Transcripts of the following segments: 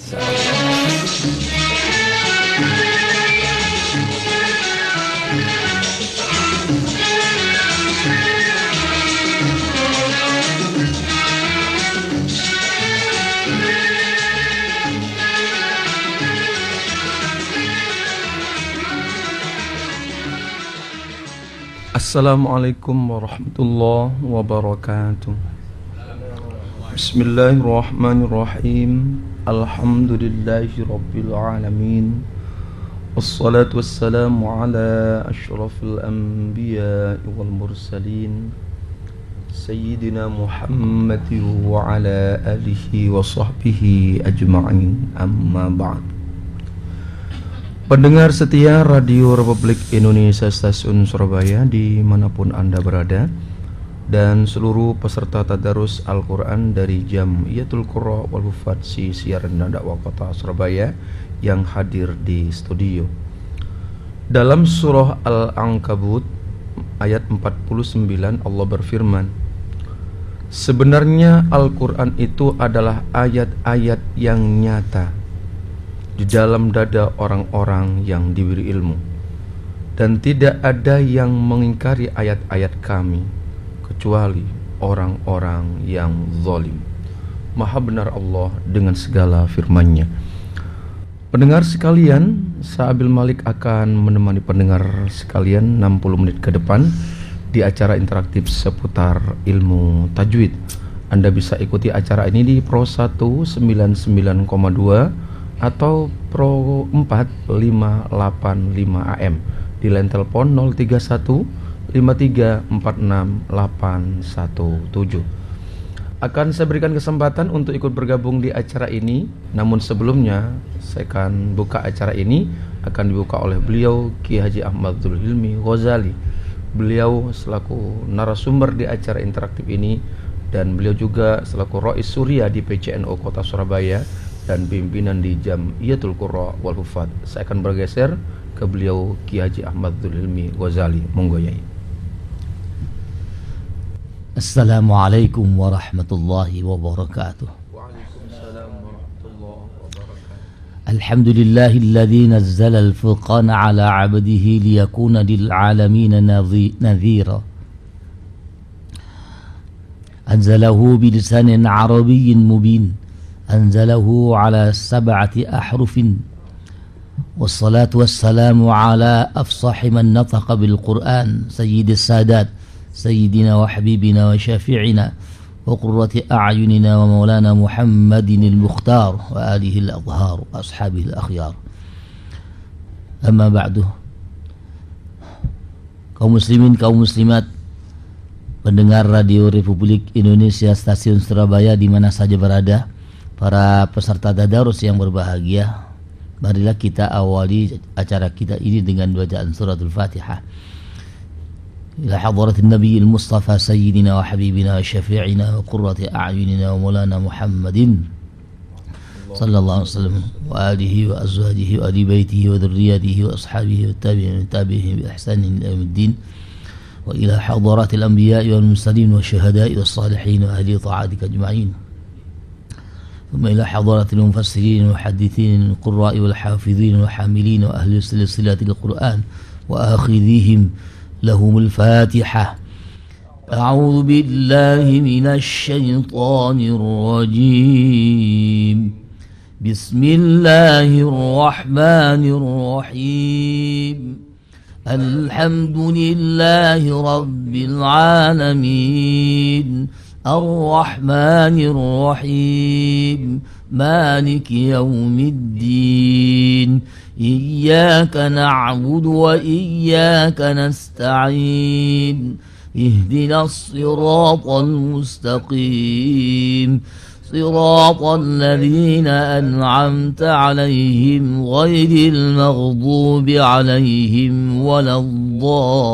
Assalamualaikum warahmatullahi wabarakatuh. Bismillahirrahmanirrahim. Alhamdulillahi rabbil alamin. Wassalatu wassalamu ala asyrafil anbiya wal mursalin Sayyidina Muhammadin wa ala alihi wa sahbihi ajma'in. Amma ba'd. Pendengar setia Radio Republik Indonesia Stasiun Surabaya dimanapun Anda berada, dan seluruh peserta tadarus Al-Quran dari Jam'iyatul Qurra wal Hufadz Siaran dan Dakwah Kota Surabaya yang hadir di studio. Dalam surah Al-Ankabut ayat 49 Allah berfirman, sebenarnya Al-Quran itu adalah ayat-ayat yang nyata di dalam dada orang-orang yang diberi ilmu, dan tidak ada yang mengingkari ayat-ayat kami kecuali orang-orang yang zalim. Maha benar Allah dengan segala firman-Nya. Pendengar sekalian, saya Abil Malik akan menemani pendengar sekalian 60 menit ke depan di acara interaktif seputar ilmu tajwid. Anda bisa ikuti acara ini di Pro 1 99,2 atau Pro 4 585 AM di line telepon 031 5346 817. Akan saya berikan kesempatan untuk ikut bergabung di acara ini, namun sebelumnya saya akan buka acara ini akan dibuka oleh beliau Ki Haji Ahmadul Hilmi Ghazali. Beliau selaku narasumber di acara interaktif ini, dan beliau juga selaku Rais Surya di PCNO Kota Surabaya dan pimpinan di Jam'iyatul Qurra wal Hufadz. Saya akan bergeser ke beliau Ki Haji Ahmadul Hilmi Ghazali. Monggo Yai. Assalamualaikum warahmatullahi wabarakatuh. Waalaikumsalam warahmatullahi wabarakatuh. Alhamdulillahilladzi nazzala al-furqana ala 'abdihi liyakuna lil 'alamin nadhira. Anzalahu bilisanin 'arabiyyin mubin. أنزله على 7 أحرف والصلاة والسلام على أفصح من نطق بالقرآن سيد السادات سيدنا وحبيبنا وشافعنا وقرة أعيننا ومولانا محمد المختار وآله الأطهار وأصحابه الأخيار. أما بعد, kaum muslimin, kaum muslimat, pendengar Radio Republik Indonesia Stasiun Surabaya di mana saja berada, para peserta tadarus yang berbahagia, marilah kita awali acara kita ini dengan bacaan suratul Fatihah. Ila hadratin Nabiyil Mustafa Sayyidina wa Habibina wa Syafi'ina wa Qurrati A'yunina wa Maulana Muhammadin sallallahu alaihi wasallam wa alihi wa azwajihi wa ahli baitihi wa dhurriyyatihi wa ashabihi wa tabi'in bi ihsanin ila yaumiddin wa ila hadratil anbiya'i wal mursalin wa syuhada'i was salihin wa ahli ta'atika ajma'in. ثم إلى حضرات المفسرين والمحدثين القراء والحافظين والحاملين وأهل سلسلة القرآن وآخذيهم لهم الفاتحة. أعوذ بالله من الشيطان الرجيم. بسم الله الرحمن الرحيم. الحمد لله رب العالمين الرحمن الرحيم مالك يوم الدين إياك نعبد وإياك نستعين اهدنا الصراط المستقيم صراط الذين أنعمت عليهم غير المغضوب عليهم ولا الضالين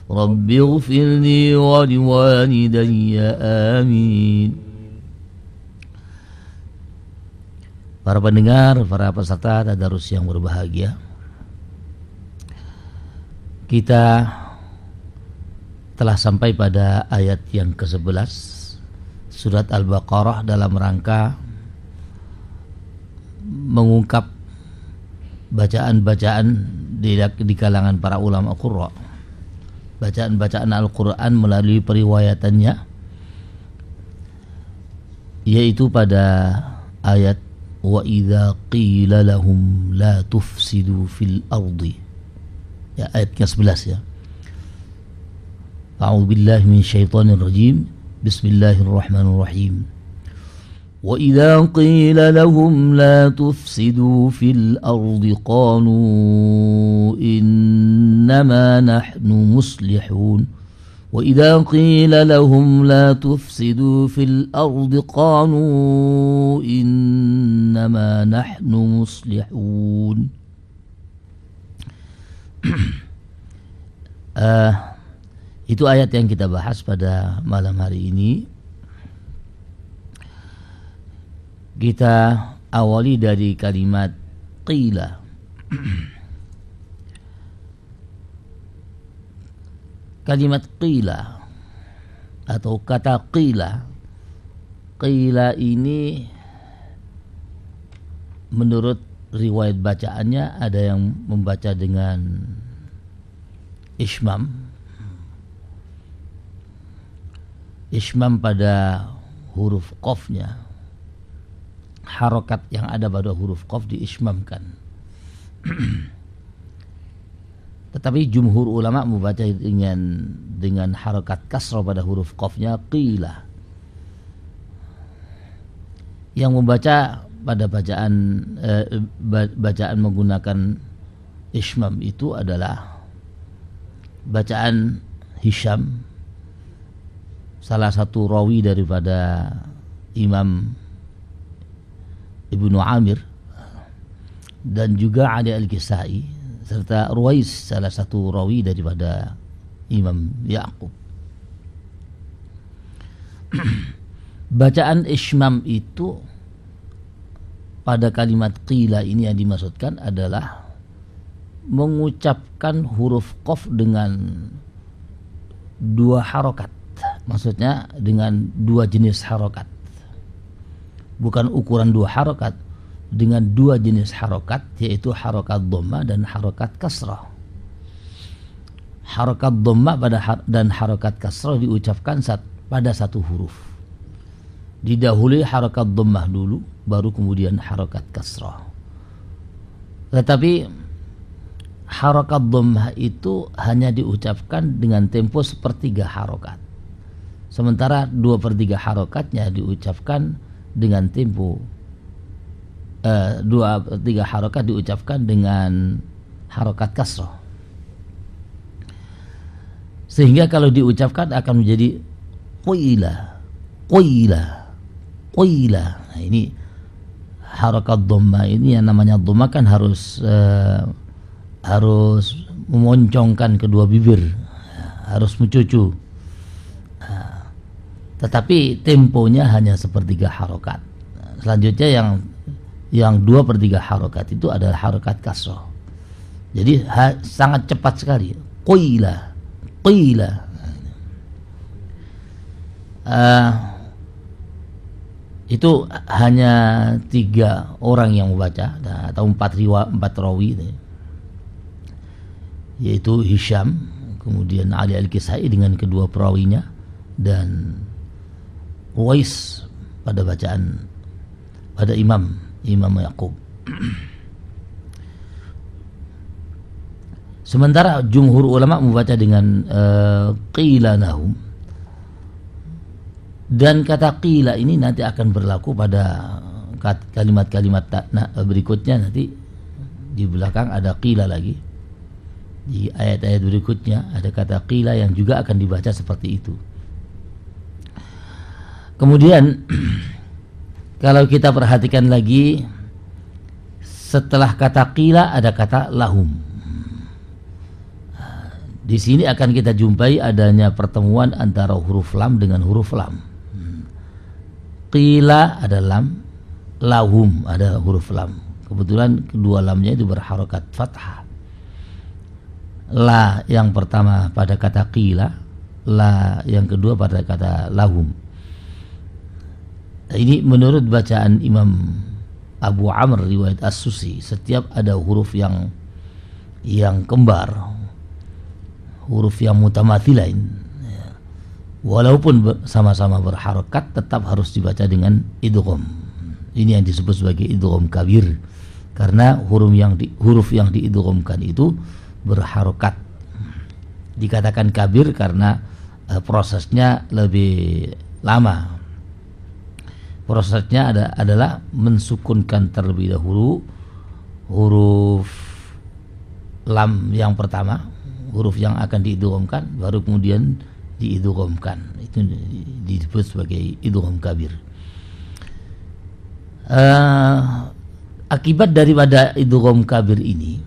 رب اغفر لي ولوالدي آمين. Para pendengar, para peserta tadarus yang berbahagia, kita telah sampai pada ayat yang ke-11 surat Al-Baqarah dalam rangka mengungkap bacaan-bacaan di kalangan para ulama qurra, bacaan-bacaan Al-Quran melalui periwayatannya, yaitu pada ayat wa idza qila lahum la tufsidu fil ardi, ya, ayat ke-11 ya. A'udzu billahi minasyaitonir rajim. Bismillahirrahmanirrahim. وَإِذَا قِيلَ لَهُمْ لَا تُفْسِدُوا فِي الْأَرْضِ قَالُوا إِنَّمَا نَحْنُ مُصْلِحُونَ وَإِذَا قِيلَ لَهُمْ لَا تُفْسِدُوا فِي الْأَرْضِ قَالُوا إِنَّمَا نَحْنُ مُصْلِحُونَ. Itu ayat yang kita bahas pada malam hari ini. Kita awali dari kalimat qila. Kalimat qila atau kata qila. Qila ini menurut riwayat bacaannya ada yang membaca dengan ismam. Ismam pada huruf qafnya. Harokat yang ada pada huruf qaf diismamkan. Tetapi jumhur ulama membaca dengan harokat kasrah pada huruf qafnya qila. Yang membaca pada bacaan menggunakan ismam itu adalah bacaan Hisham, salah satu rawi daripada Imam Ibnu Amir, dan juga Ali Al-Kisai, serta Ruwais, salah satu rawi daripada Imam Ya'qub. Bacaan ismam itu pada kalimat qila ini yang dimaksudkan adalah mengucapkan huruf qaf dengan dua harokat, maksudnya dengan dua jenis harokat, bukan ukuran dua harokat, dengan dua jenis harokat, yaitu harokat dhamma dan harokat kasrah. Harokat dhamma dan harokat kasrah diucapkan pada satu huruf. Didahului harokat dhammah dulu, baru kemudian harokat kasrah. Tetapi harokat dhammah itu hanya diucapkan dengan tempo sepertiga harokat, sementara 2/3 harokatnya diucapkan dengan tempo 2/3 harokat diucapkan dengan harokat kasrah, sehingga kalau diucapkan akan menjadi qila, qila, qila. Nah, ini harokat dhamma ini yang namanya dhamma kan harus memoncongkan kedua bibir, harus mencucu. Tetapi temponya hanya sepertiga harokat. Selanjutnya yang 2/3 harokat itu adalah harokat kasrah. Jadi sangat cepat sekali. Qila, qila. Itu hanya 3 orang yang membaca, atau 4 rawi, yaitu Hisham, kemudian Ali Al-Kisai dengan kedua perawinya, dan Ruwais pada Imam Ya'qub. Sementara jumhur ulama membaca dengan qila lahum, dan kata qila ini nanti akan berlaku pada kalimat-kalimat berikutnya. Nanti di belakang ada qila lagi, di ayat-ayat berikutnya ada kata qila yang juga akan dibaca seperti itu. Kemudian kalau kita perhatikan lagi, setelah kata qila ada kata lahum. Di sini akan kita jumpai adanya pertemuan antara huruf lam dengan huruf lam. Qila ada lam, lahum ada huruf lam. Kebetulan kedua lamnya itu berharokat fathah. La yang pertama pada kata qila, la yang kedua pada kata lahum. Ini menurut bacaan Imam Abu Amr riwayat As-Susi, setiap ada huruf yang kembar, huruf yang mutamathilain, walaupun sama-sama berharokat, tetap harus dibaca dengan idgham. Ini yang disebut sebagai idgham kabir, karena huruf yang diidghamkan itu berharokat. Dikatakan kabir karena prosesnya lebih lama. Prosesnya adalah mensukunkan terlebih dahulu huruf lam yang pertama, huruf yang akan diidghamkan, baru kemudian diidghamkan. Itu disebut sebagai idgham kabir. Akibat daripada idgham kabir ini,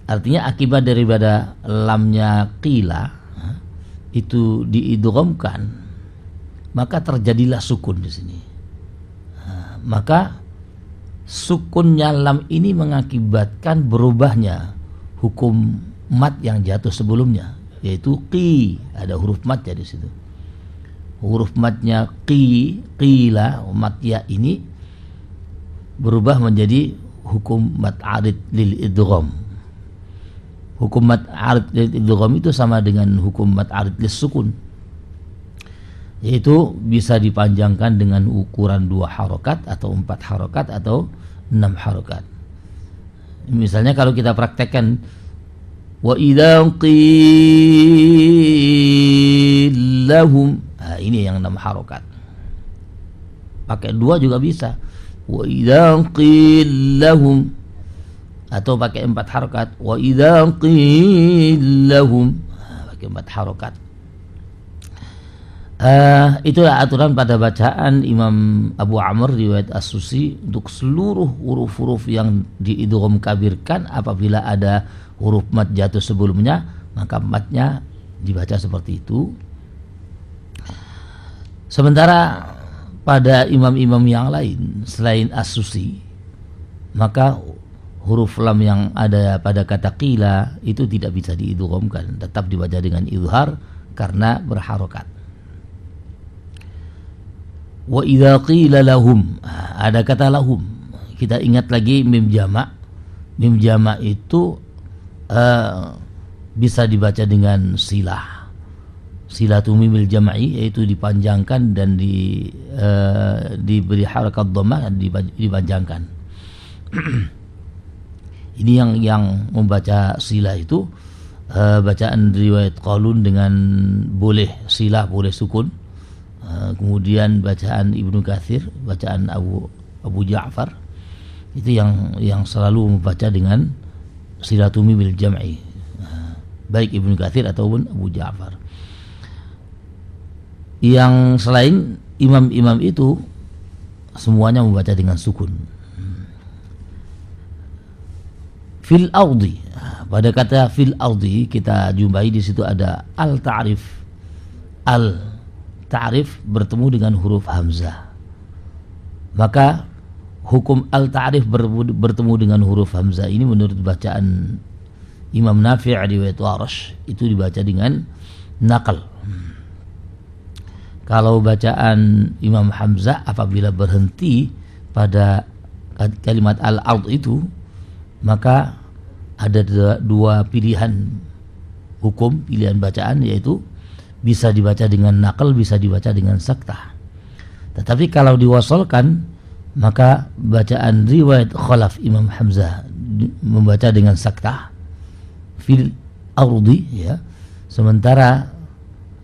artinya akibat daripada lamnya qila itu diidghamkan, maka terjadilah sukun di sini. Maka sukunnya lam ini mengakibatkan berubahnya hukum mat yang jatuh sebelumnya, yaitu qi, ada huruf mat di situ. Huruf matnya qila, mat ya ini berubah menjadi hukum mat arid lil idgham. Hukum mat arid lil idgham itu sama dengan hukum mat arid lis sukun, yaitu bisa dipanjangkan dengan ukuran 2 harokat atau 4 harokat atau 6 harokat. Misalnya kalau kita praktekkan wa idza qillahum, ini yang 6 harokat. Pakai 2 juga bisa, wa idza qillahum, atau pakai 4 harokat, wa idza qillahum, pakai 4 harokat. Itulah aturan pada bacaan Imam Abu Amr riwayat As-Susi untuk seluruh huruf-huruf yang diidgham kabirkan. Apabila ada huruf mat jatuh sebelumnya, maka matnya dibaca seperti itu. Sementara pada imam-imam yang lain selain As-Susi, maka huruf lam yang ada pada kata qila itu tidak bisa diidghamkan, tetap dibaca dengan izhar karena berharokat. Wa idza qila lahum, ada kata lahum. Kita ingat lagi mim jamak. Mim jamak itu bisa dibaca dengan silah. Silatu mimil jam'i, yaitu dipanjangkan dan diberi harakat dhammah, dipanjangkan. Ini yang membaca silah itu bacaan riwayat Qalun dengan boleh silah, boleh sukun. Kemudian bacaan Ibnu Katsir, bacaan Abu Ja'far itu yang selalu membaca dengan silatumi bil jam'i, baik Ibnu Katsir ataupun Abu Ja'far. Yang selain imam-imam itu semuanya membaca dengan sukun. Fil ardi, pada kata fil ardi kita jumpai di situ ada al-ta'rif. Ta'rif bertemu dengan huruf hamzah, maka hukum al-ta'rif bertemu dengan huruf hamzah ini menurut bacaan Imam Nafi' riwayat Warash itu dibaca dengan naqal. Kalau bacaan Imam Hamzah apabila berhenti pada kalimat al-ard itu, maka ada dua pilihan hukum, pilihan bacaan, yaitu bisa dibaca dengan naqal, bisa dibaca dengan saktah. Tetapi kalau diwasalkan, maka bacaan riwayat Khalaf Imam Hamzah membaca dengan saktah fil ardi, ya. Sementara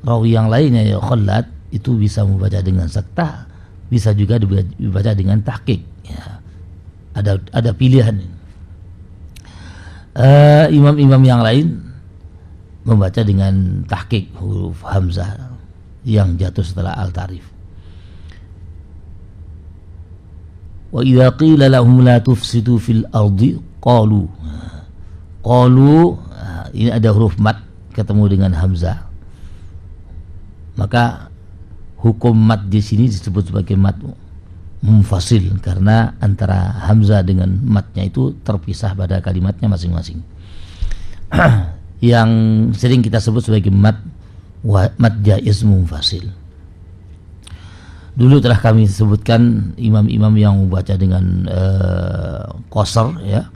rawi yang lainnya ya Khallat itu bisa membaca dengan saktah, bisa juga dibaca dengan tahqiq, ya. Ada pilihan. Imam-imam yang lain membaca dengan tahqiq huruf hamzah yang jatuh setelah al-ta'rif. Wa idza qila lahum la tufsidu fil ardi qalu. Ini ada huruf mat ketemu dengan hamzah. Maka hukum mat di sini disebut sebagai mat munfasil karena antara hamzah dengan matnya itu terpisah pada kalimatnya masing-masing. Yang sering kita sebut sebagai mat jaiz munfasil. Dulu telah kami sebutkan imam-imam yang membaca dengan qasar, ya,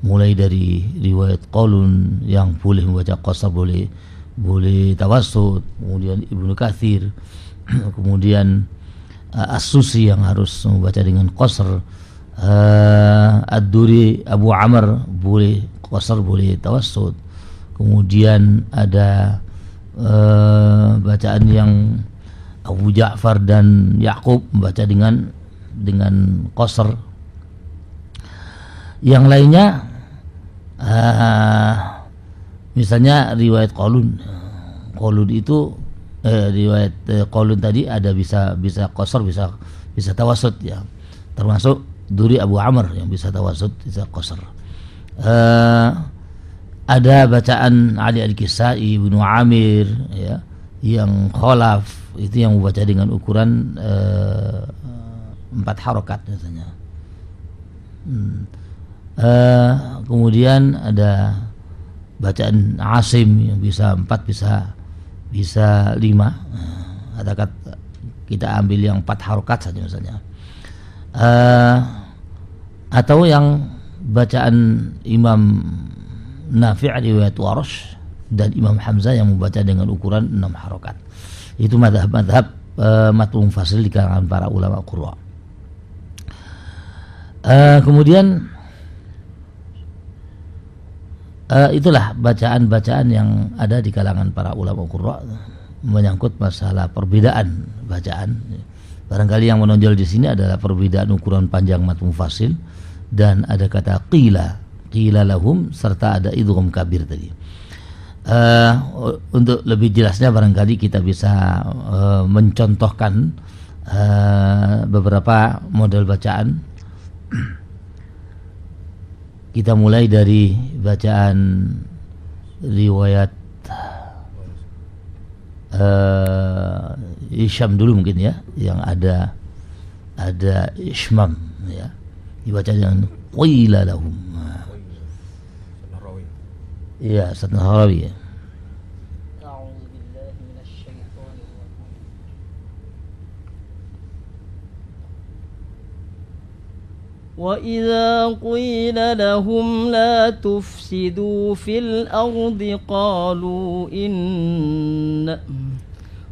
mulai dari riwayat Qalun yang boleh membaca qasar, boleh tawassut, kemudian Ibnu Katsir, kemudian As-Susi yang harus membaca dengan qasar, Ad-Duri Abu Amr boleh qasar, boleh tawassut. Kemudian ada bacaan yang Abu Ja'far dan Ya'qub membaca dengan qasar. Yang lainnya misalnya riwayat Qalun itu riwayat Qalun tadi ada bisa qasar, bisa tawassut, ya. Termasuk Duri Abu Amr yang bisa tawassut, bisa qasar. Ada bacaan Ali Al-Kisai, Ibnu Amir, ya, yang khalaf itu yang membaca dengan ukuran 4 harokat misalnya. Kemudian ada bacaan Asim yang bisa 4, bisa 5. Katakan kita ambil yang 4 harokat saja misalnya. Atau yang bacaan Imam Nafi' riwayat Warsh dan Imam Hamzah yang membaca dengan ukuran 6 harokat. Itu madhab mat'u munfasil di kalangan para ulama qurra. Kemudian itulah bacaan-bacaan yang ada di kalangan para ulama qurra menyangkut masalah perbedaan bacaan. Barangkali yang menonjol di sini adalah perbedaan ukuran panjang mat'u munfasil, dan ada kata qila lahum, serta ada idgham kabir tadi. Untuk lebih jelasnya barangkali kita bisa mencontohkan beberapa model bacaan. Kita mulai dari bacaan riwayat Hisham dulu mungkin, ya, yang ada Ishmam, ya, dibaca dengan qila lahum. Iya, Ustaz Nahrawi, ya. وَإِذَا قِيلَ لَهُمْ لَا تُفْسِدُوا فِي الْأَرْضِ قَالُوا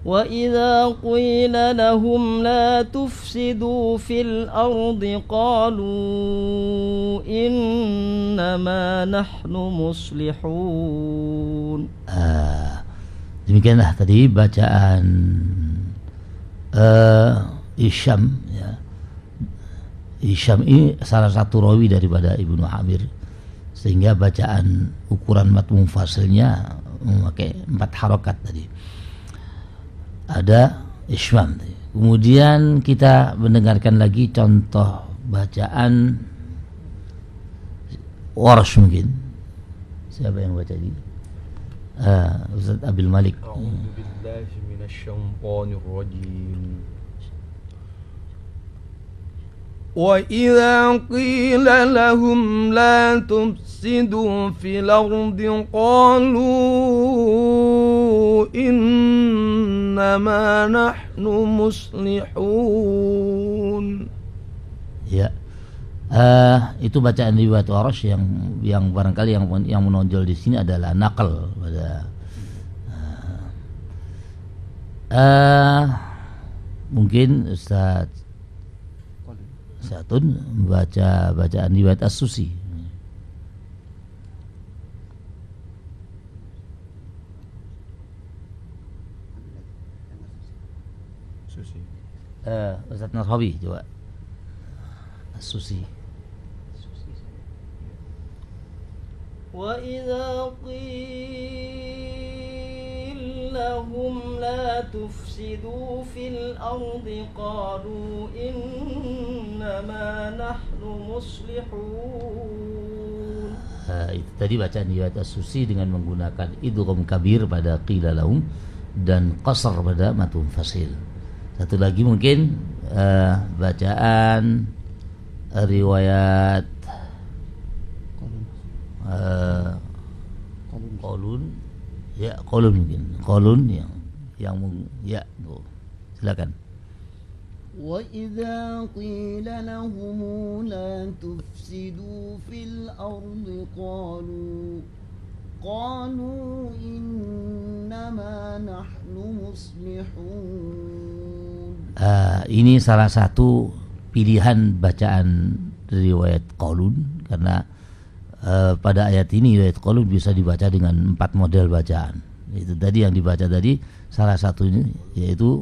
وَإِذَا قِيلَ لَهُمْ لَا تُفْسِدُوا فِي الْأَرْضِ قَالُوا إِنَّمَا نَحْنُ مُصْلِحُونَ. Demikianlah tadi bacaan Hisham, ya. Hisham ini salah satu rawi daripada Ibnu Amir, sehingga bacaan ukuran mat'u munfasilnya memakai 4 harokat tadi. Ada Ishmam tadi. Kemudian kita mendengarkan lagi contoh bacaan Warsh mungkin. Siapa yang baca ini? Ustaz Abil Malik. A'udzubillahi minasyaitonir rajim. وَإِذَا قِيلَ لَهُمْ لَا تُفْسِدُوا فِي الْأَرْضِ قَالُوا إِنَّمَا نَحْنُ مُصْلِحُونَ. Ya, itu bacaan riwayat Warsh yang barangkali yang menonjol di sini adalah nakal pada mungkin Ustaz Satun membaca bacaan riwayat As-Susi. Ustaz Nahrawi coba As-Susi. وَإِذَا قِيلَ لَهُمْ لَا تُفْسِدُوا فِي الْأَرْضِ قَالُوا إِنَّمَا نَحْنُ مُصْلِحُونَ. Itu tadi bacaan riwayat As-Susi dengan menggunakan idgham kabir pada qila lahum dan qasar pada mat'u munfasil. Satu lagi mungkin bacaan riwayat Qalun, ya, Qalun mungkin. Qalun yang ya, silakan. وإذا قيل لهم لا تفسدوا في الأرض قالوا إنما نحن مصلحون. Ini salah satu pilihan bacaan riwayat Qalun, karena pada ayat ini riwayat Qalun bisa dibaca dengan 4 model bacaan. Itu tadi yang dibaca tadi salah satunya yaitu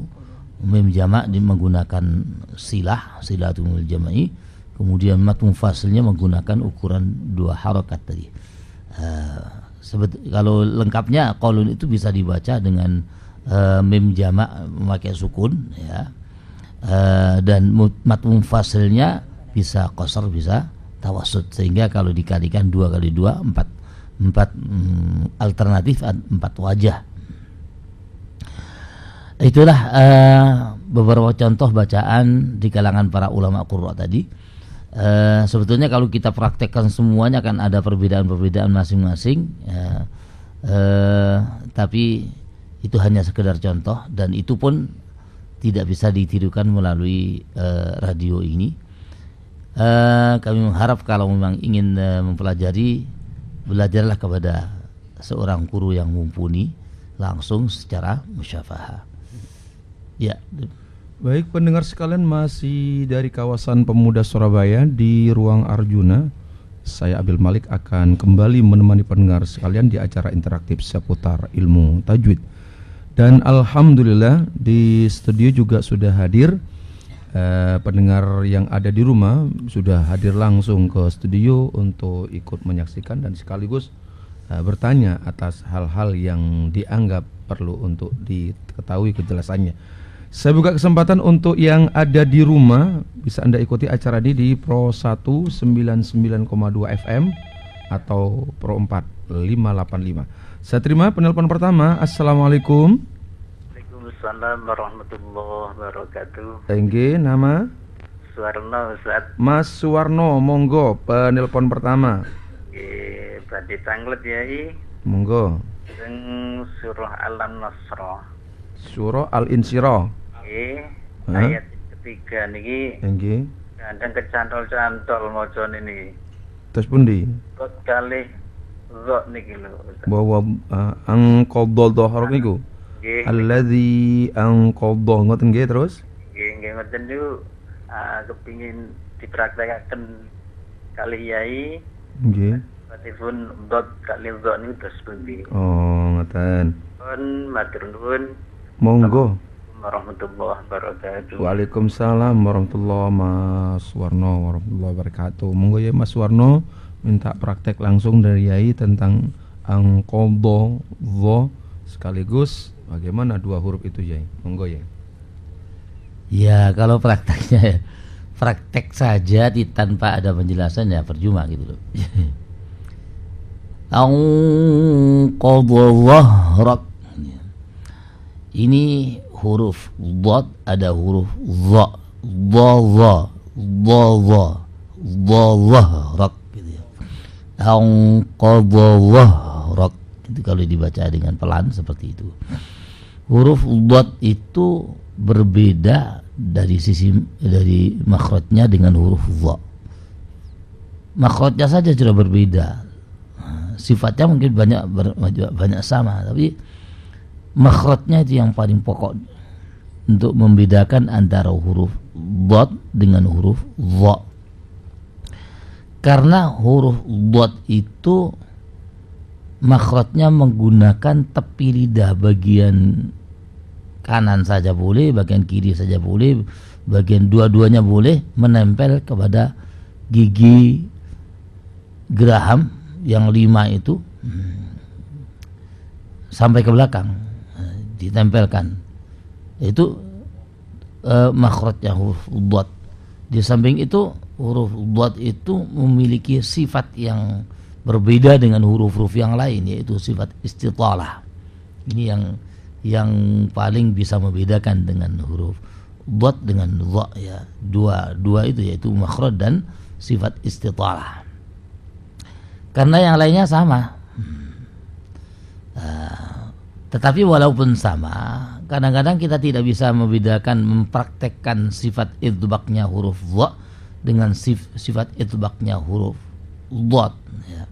mim jamak menggunakan silatul mim jama'i, kemudian mat munfasilnya menggunakan ukuran 2 harakat tadi. Kalau lengkapnya Qalun itu bisa dibaca dengan mim jamak memakai sukun ya. Dan mat munfasilnya bisa qasar bisa tawassut, sehingga kalau dikalikan 2 kali 2 4 alternatif 4 wajah. Itulah beberapa contoh bacaan di kalangan para ulama qurra tadi. Sebetulnya kalau kita praktekkan semuanya kan ada perbedaan-perbedaan masing-masing ya. Tapi itu hanya sekedar contoh, dan itu pun tidak bisa ditirukan melalui radio ini. Kami mengharap kalau memang ingin mempelajari, belajarlah kepada seorang guru yang mumpuni langsung secara musyafahah. Ya. Baik pendengar sekalian, masih dari kawasan Pemuda Surabaya di Ruang Arjuna, saya Abil Malik akan kembali menemani pendengar sekalian di acara interaktif seputar ilmu tajwid. Dan alhamdulillah di studio juga sudah hadir pendengar yang ada di rumah, sudah hadir langsung ke studio untuk ikut menyaksikan dan sekaligus bertanya atas hal-hal yang dianggap perlu untuk diketahui kejelasannya. Saya buka kesempatan untuk yang ada di rumah, bisa Anda ikuti acara ini di Pro 1 99,2 FM atau Pro 4 585. Saya terima penelpon pertama. Assalamualaikum. Waalaikumsalam warahmatullahi wabarakatuh. Enggih, nama? Suwarno, Ustaz. Mas Suwarno, monggo penelpon pertama. Nggih, badhe tanglet ya. Monggo. Teng surah Al-Nasr. Surah Al-Insyirah. Nggih, ayat ketiga niki. Enggih. Kadang kecantol-cantol macane niki. Terus pundi? Kok kalih zok niki lho, Ustaz. Bahwa angqadha dhahrak niku. Nggih. Allazi angqadha, ngoten nggih terus? Nggih ngoten niku kepingin dipraktekaken kali yai. Nggih. Fatipun dot kali zok niku terus pundi. Oh, ngoten. Pun matur nuwun. Monggo. Warahmatullahi wabarakatuh. Waalaikumsalam warahmatullahi Mas Warno warahmatullahi wabarakatuh. Monggo ya Mas Warno, minta praktek langsung dari Yai tentang angqadha dha sekaligus bagaimana 2 huruf itu Yai. Monggo ya. Ya kalau prakteknya praktek saja tanpa ada penjelasan ya percuma gitu loh. Angqadha dhahrak. Ini huruf dhad, ada huruf dha, dhahrak gitu ya. Angqadha dhahrak itu kalau dibaca dengan pelan seperti itu. Huruf dhad itu berbeda dari makhrajnya dengan huruf dha. Makhrajnya saja sudah berbeda. Sifatnya mungkin banyak sama, tapi makhrajnya itu yang paling pokok untuk membedakan antara huruf dhad dengan huruf dha. Karena huruf dhad itu makhrajnya menggunakan tepi lidah, bagian kanan saja boleh, bagian kiri saja boleh, bagian dua-duanya boleh menempel kepada gigi geraham yang 5 itu sampai ke belakang ditempelkan. Itu makhrajnya huruf dhad. Di samping itu huruf dhad itu memiliki sifat yang berbeda dengan huruf-huruf yang lain, yaitu sifat istitalah. Ini yang paling bisa membedakan dengan huruf dhad dengan dha ya. Dua itu yaitu makhraj dan sifat istitalah. Karena yang lainnya sama. Tetapi walaupun sama, kadang-kadang kita tidak bisa membedakan, mempraktekkan sifat idbaknya huruf dha dengan sifat idbaknya huruf dhad, ya.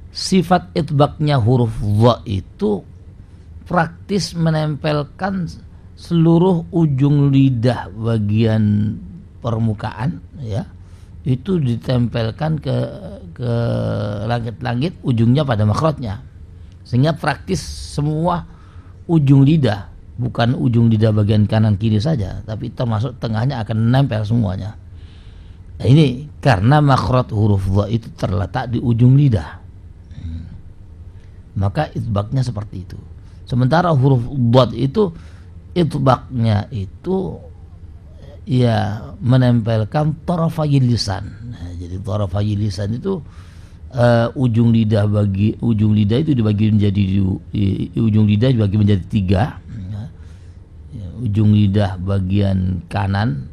Sifat idbaknya huruf dha itu praktis menempelkan seluruh ujung lidah bagian permukaan, ya, itu ditempelkan ke langit-langit ujungnya pada makhrajnya, sehingga praktis semua ujung lidah, bukan ujung lidah bagian kanan kiri saja, tapi termasuk tengahnya akan menempel semuanya. Nah, ini karena makhraj huruf dha itu terletak di ujung lidah, maka itbaknya seperti itu. Sementara huruf dhad itu itbaknya itu ya menempelkan tarafai lisan. Nah, jadi tarafai lisan itu ujung lidah itu dibagi menjadi ujung lidah dibagi menjadi 3. Ya, ujung lidah bagian kanan,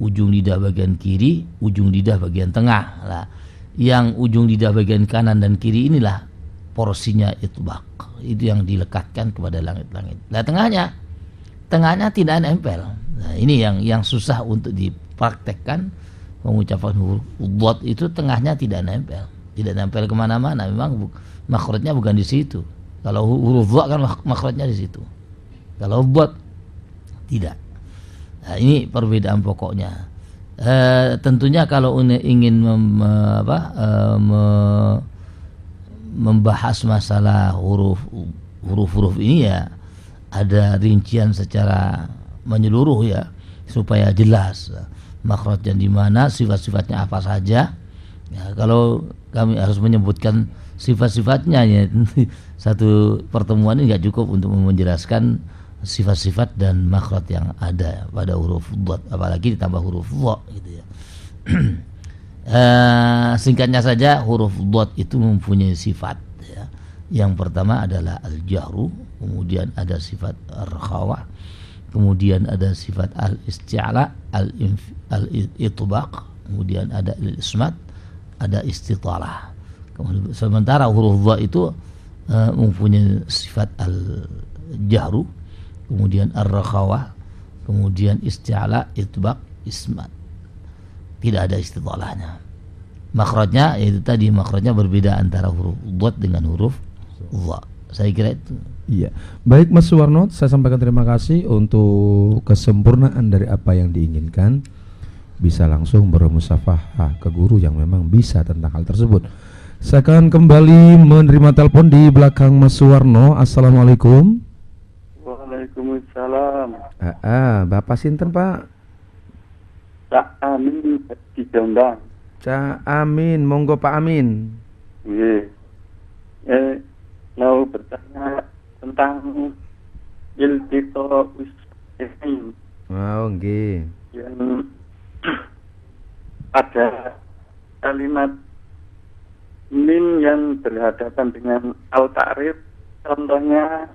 ujung lidah bagian kiri, ujung lidah bagian tengah. Nah, yang ujung lidah bagian kanan dan kiri inilah porsinya itbak. Itu yang dilekatkan kepada langit-langit. Nah, tengahnya tidak nempel. Nah, ini yang susah untuk dipraktekkan. Mengucapkan huruf dhad itu tengahnya tidak nempel kemana-mana. Memang makhrajnya bukan di situ. Kalau huruf dha kan makhrajnya di situ. Kalau dhad tidak. Nah, ini perbedaan pokoknya. Tentunya kalau ingin membahas masalah huruf-huruf ini, ya ada rincian secara menyeluruh, ya, supaya jelas makhrajnya di mana, sifat-sifatnya apa saja. Ya, kalau kami harus menyebutkan sifat-sifatnya, ya, satu pertemuan ini nggak cukup untuk menjelaskan sifat-sifat dan makhraj yang ada pada huruf dhad, apalagi ditambah huruf dha, gitu ya. Singkatnya saja, huruf dhad itu mempunyai sifat, ya. Yang pertama adalah al-jahru, kemudian ada sifat ar-rakhawah, kemudian ada sifat al-isti'la, al-itbaq, kemudian ada al-ismat, ada istitalah. Sementara huruf dha itu mempunyai sifat al-jahru, kemudian ar-rakhawah, kemudian isti'la, itbaq, ismat. Tidak ada istitalahnya. Makhrajnya yaitu tadi, makhrajnya berbeda antara huruf dhad dengan huruf dha. Saya kira itu. Iya. Baik Mas Suwarno, saya sampaikan terima kasih untuk kesempurnaan dari apa yang diinginkan. Bisa langsung bermusafahah ke guru yang memang bisa tentang hal tersebut. Saya akan kembali menerima telepon di belakang Mas Suwarno. Assalamualaikum. Waalaikumsalam. Bapak sinten, Pak? Cak Amin di Jombang. Cak Amin, monggo Pak Amin. Iya. Mau bertanya tentang iltiqo ussain. Oh, nggih. Yang ada kalimat min yang berhadapan dengan al-ta'rif, contohnya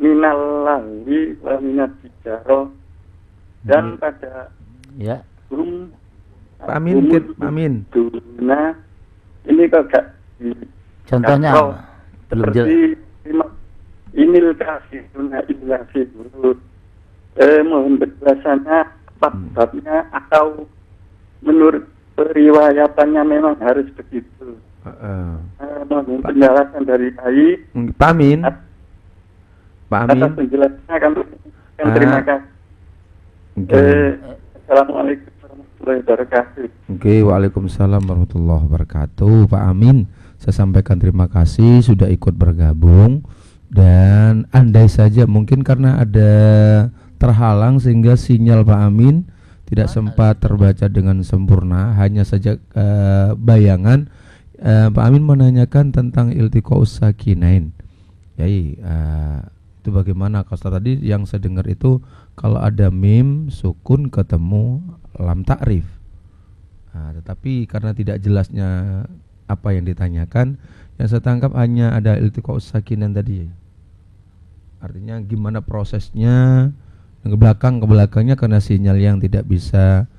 minal lahwi wa minat bijarah, dan pada Ya. Pak Amin, Pak Amin. Nah, ini kok gak Contohnya belum jelas. seperti inil kasihuna illa fi burud. Mohon penjelasannya babnya atau menurut riwayatannya memang harus begitu. Mohon penjelasan dari Bayi. Pak Amin. Pak Amin. Atas penjelasannya kami terima kasih. Assalamualaikum warahmatullahi wabarakatuh. Oke, waalaikumsalam warahmatullahi wabarakatuh. Pak Amin, saya sampaikan terima kasih sudah ikut bergabung. Dan andai saja mungkin karena ada terhalang sehingga sinyal Pak Amin tidak sempat terbaca dengan sempurna, hanya saja bayangan. Pak Amin menanyakan tentang iltiqaus sakinain. Yai, itu bagaimana? Kalau tadi yang saya dengar itu kalau ada mim sukun ketemu lam ta'rif. Tetapi karena tidak jelasnya apa yang ditanyakan, yang saya tangkap hanya ada iltiqaus sakinain tadi. Artinya gimana prosesnya ke belakangnya karena sinyal yang tidak bisa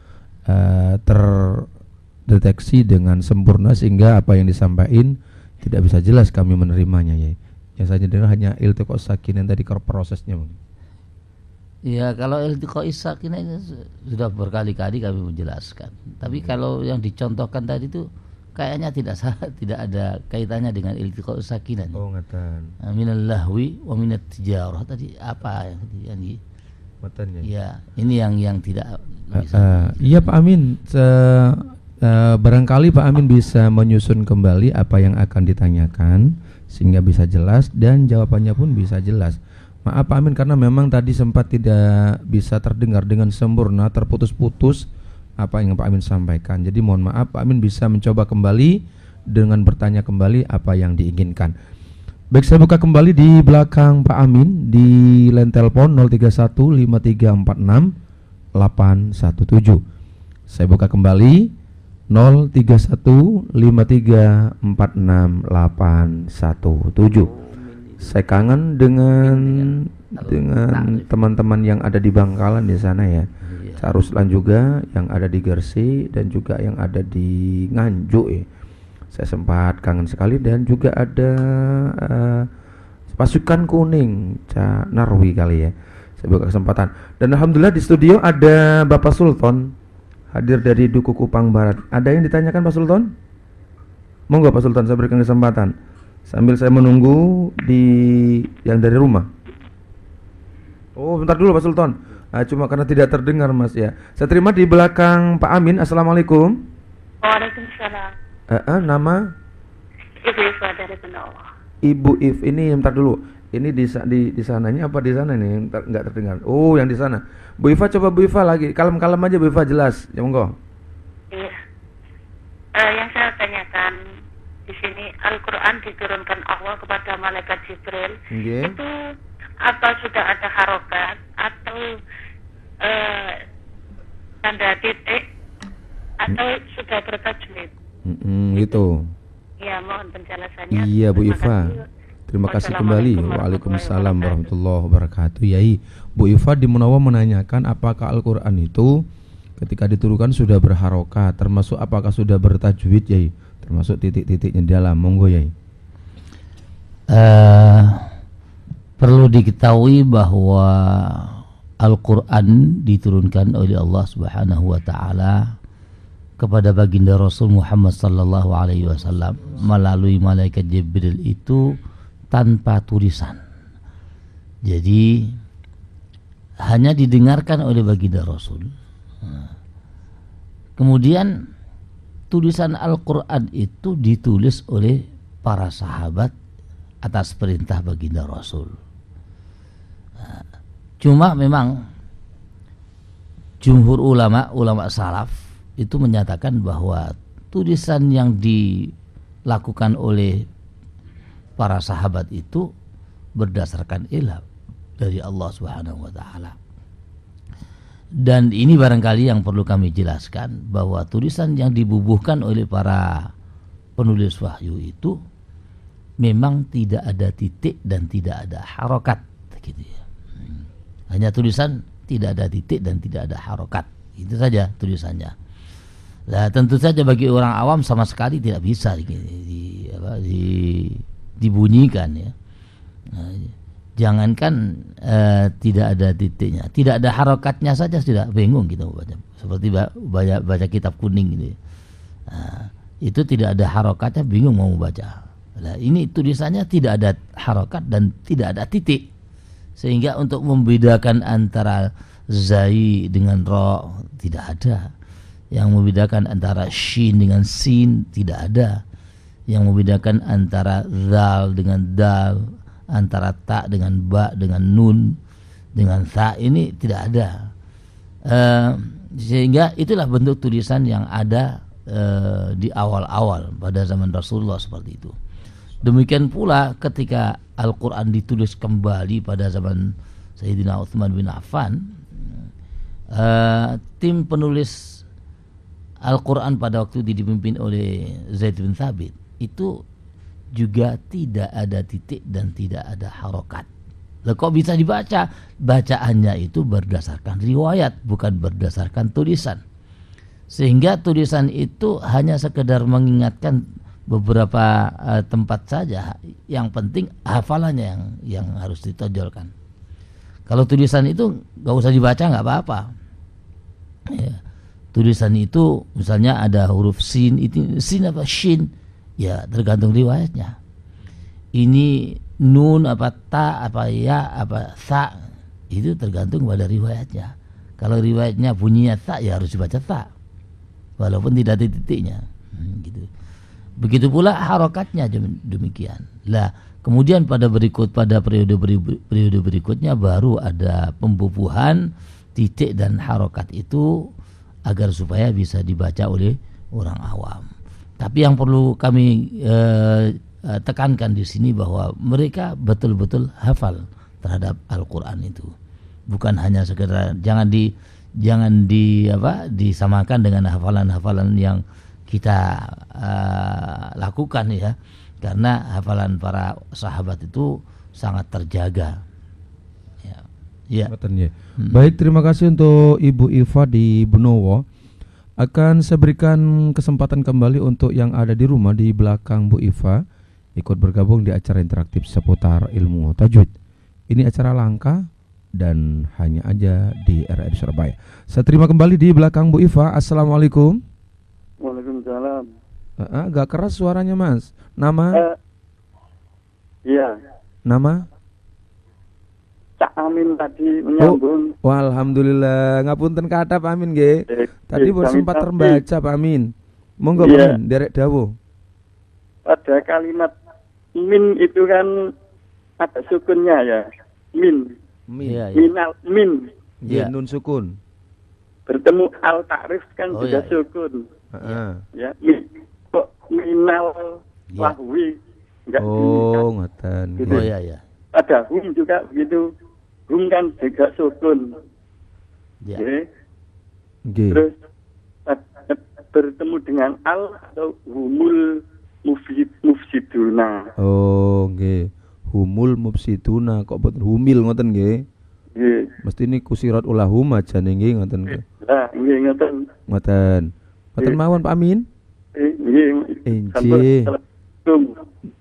terdeteksi dengan sempurna sehingga apa yang disampaikan tidak bisa jelas kami menerimanya, ya. Yang saya dengar hanya iltiqa sakin tadi prosesnya mungkin. Ya, kalau iltiqa sakin ini sudah berkali-kali kami menjelaskan. Tapi kalau yang dicontohkan tadi itu kayaknya tidak ada kaitannya dengan iltiqa sakinan. Oh, ngatan. Minal lahwi wa minat tijarah tadi apa yang di Matannya. ya, ini yang tidak Iya Pak Amin, barangkali Pak Amin bisa menyusun kembali apa yang akan ditanyakan sehingga bisa jelas dan jawabannya pun bisa jelas. Maaf Pak Amin karena memang tadi sempat tidak bisa terdengar dengan sempurna, terputus-putus apa yang Pak Amin sampaikan. Jadi mohon maaf Pak Amin bisa mencoba kembali dengan bertanya kembali apa yang diinginkan. Baik, saya buka kembali di belakang Pak Amin di line telepon 0315346817. Saya buka kembali 0315346817. Saya kangen dengan teman-teman yang ada di Bangkalan di sana ya. Cak Ruslan juga yang ada di Gresik dan juga yang ada di Nganjuk ya. Saya sempat kangen sekali dan juga ada pasukan kuning Cak Narwi kali ya. Saya buka kesempatan. Dan alhamdulillah di studio ada Bapak Sultan hadir dari Duku Kupang Barat. Ada yang ditanyakan Pak Sultan? Monggo Pak Sultan, saya berikan kesempatan sambil saya menunggu di yang dari rumah. Oh, bentar dulu Pak Sultan. Cuma karena tidak terdengar Mas ya. Saya terima di belakang Pak Amin. Assalamualaikum. Waalaikumsalam. Nama? Ibu Iva dari Benowo. Ibu If ini bentar dulu. Ini di sananya apa di sana nih? Enggak terdengar. Oh, yang di sana. Bu Iva, coba Bu Iva lagi. Kalem-kalem aja Bu Iva, jelas. Ya monggo. Iya. Yang saya tanyakan di sini Al-Qur'an diturunkan Allah kepada malaikat Jibril. Okay. Itu apa sudah ada harokat atau tanda titik atau sudah bertajwid? Gitu. Ya, mohon penjelasannya. Iya Bu Iva. Terima kasih kembali. Waalaikumsalam warahmatullahi wabarakatuh. Yai, Bu Iva di Munawa menanyakan apakah Al-Qur'an itu ketika diturunkan sudah berharokat, termasuk apakah sudah bertajwid Yai, termasuk titik-titiknya di dalam. Monggo Yai. Perlu diketahui bahwa Al-Quran diturunkan oleh Allah Subhanahu wa Ta'ala kepada baginda Rasul Muhammad sallallahu alaihi wasallam melalui malaikat Jibril itu tanpa tulisan. Jadi hanya didengarkan oleh baginda Rasul. Kemudian tulisan Al-Quran itu ditulis oleh para sahabat atas perintah baginda Rasul. Cuma memang jumhur ulama salaf itu menyatakan bahwa tulisan yang dilakukan oleh para sahabat itu berdasarkan ilham dari Allah Subhanahu wa Ta'ala. Dan ini barangkali yang perlu kami jelaskan, bahwa tulisan yang dibubuhkan oleh para penulis wahyu itu memang tidak ada titik dan tidak ada harokat gitu ya. Hanya tulisan, tidak ada titik dan tidak ada harokat. Itu saja tulisannya. Nah, tentu saja bagi orang awam sama sekali tidak bisa dibunyikan ya. Nah, jangankan tidak ada titiknya, tidak ada harokatnya saja sudah bingung kita baca. Seperti baca kitab kuning gitu ya. Nah, itu tidak ada harokatnya, bingung mau baca. Nah, ini tulisannya tidak ada harokat dan tidak ada titik, sehingga untuk membedakan antara zai dengan ro tidak ada, yang membedakan antara shin dengan sin tidak ada, yang membedakan antara zal dengan dal, antara ta dengan ba dengan nun dengan tha, ini tidak ada. Sehingga itulah bentuk tulisan yang ada di awal-awal pada zaman Rasulullah seperti itu. Demikian pula ketika Al-Quran ditulis kembali pada zaman Sayyidina Utsman bin Affan, tim penulis Al-Quran pada waktu itu dipimpin oleh Zaid bin Thabit itu juga tidak ada titik dan tidak ada harokat. Lah kok bisa dibaca? Bacaannya itu berdasarkan riwayat, bukan berdasarkan tulisan. Sehingga tulisan itu hanya sekedar mengingatkan beberapa tempat saja. Yang penting hafalannya yang harus ditonjolkan. Kalau tulisan itu nggak usah dibaca, nggak apa-apa. Ya. Tulisan itu misalnya ada huruf sin, itu sin apa shin, ya tergantung riwayatnya. Ini nun apa ta apa ya apa sa, itu tergantung pada riwayatnya. Kalau riwayatnya bunyinya ta, ya harus dibaca ta, walaupun tidak ada titiknya. Gitu. Begitu pula harokatnya demikian. Lah kemudian pada periode berikutnya baru ada pembubuhan titik dan harokat itu agar supaya bisa dibaca oleh orang awam. Tapi yang perlu kami tekankan di sini bahwa mereka betul-betul hafal terhadap Al-Qur'an itu. Bukan hanya sekedar jangan disamakan dengan hafalan-hafalan yang kita lakukan ya. Karena hafalan para sahabat itu sangat terjaga. Ya. Baik, terima kasih untuk Ibu Iva di Benowo. Akan saya berikan kesempatan kembali untuk yang ada di rumah di belakang Bu Iva ikut bergabung di acara interaktif seputar ilmu tajwid. Ini acara langka dan hanya aja di RRI Surabaya. Saya terima kembali di belakang Bu Iva. Assalamualaikum. Waalaikumsalam. Gak keras suaranya Mas. Nama? Iya. Nama? Cak Amin tadi menyambung. Alhamdulillah. Ngapunten kathah Pak Amin nggih. Tadi baru sempat terbaca Pak Amin. Monggo Pak Amin, derek dawuh. Pada kalimat min itu kan ada sukunnya ya. Min. Iya. Minal min. Ya, nun sukun. Bertemu al ta'rif kan juga sukun. Ya. Kok minal lahwi. Ngoten. Gitu. Oh iya. Ada hum juga begitu. Hum kan juga sukun. Ya. Terus bertemu dengan al atau humul mufsiduna. Oh, nggih. Humul mufsiduna kok boten humil ngoten nggih. Nggih. Mesti niku sirat ulahum aja nggih ngoten nggih. Lah, nggih ngoten. Ngoten. Ngoten mawon Pak Amin. Nggih.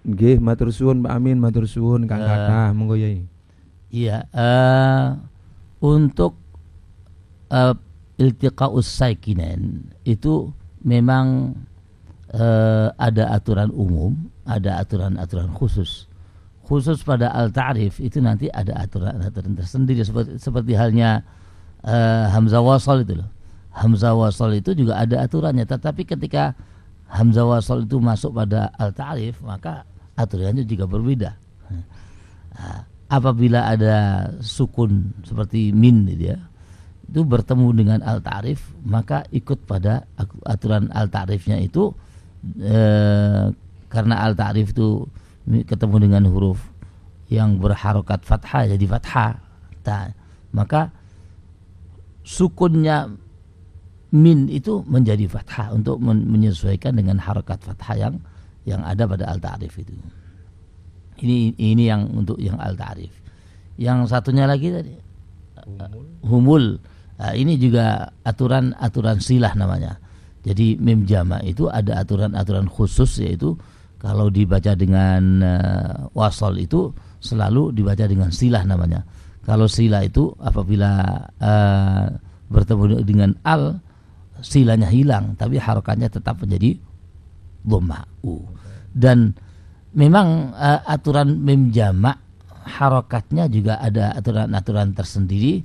Nggih, matur suwun Pak Amin, matur suwun Kang Kathah, monggo Yai. Iya, untuk iltiqaus sakinain itu memang ada aturan umum, ada aturan-aturan khusus. Khusus pada al-ta'rif itu nanti ada aturan-aturan tersendiri seperti halnya hamzah wasal itu loh. Hamzah wasal itu juga ada aturannya, tetapi ketika hamzah wasal itu masuk pada al-ta'rif maka aturannya juga berbeda. Apabila ada sukun seperti min gitu ya, itu bertemu dengan al-ta'rif maka ikut pada aturan al-ta'rifnya itu karena al-ta'rif itu ketemu dengan huruf yang berharokat fathah jadi fathah. Maka sukunnya min itu menjadi fathah untuk menyesuaikan dengan harokat fathah yang ada pada al-ta'rif itu. Ini yang untuk yang al-ta'rif. Yang satunya lagi tadi humul. Nah, ini juga aturan silah namanya. Jadi mim jama itu ada aturan khusus, yaitu kalau dibaca dengan wasal itu selalu dibaca dengan silah namanya. Kalau silah itu apabila bertemu dengan al, silanya hilang tapi harokatnya tetap menjadi dhamma. Dan memang aturan mim jama harokatnya juga ada aturan tersendiri.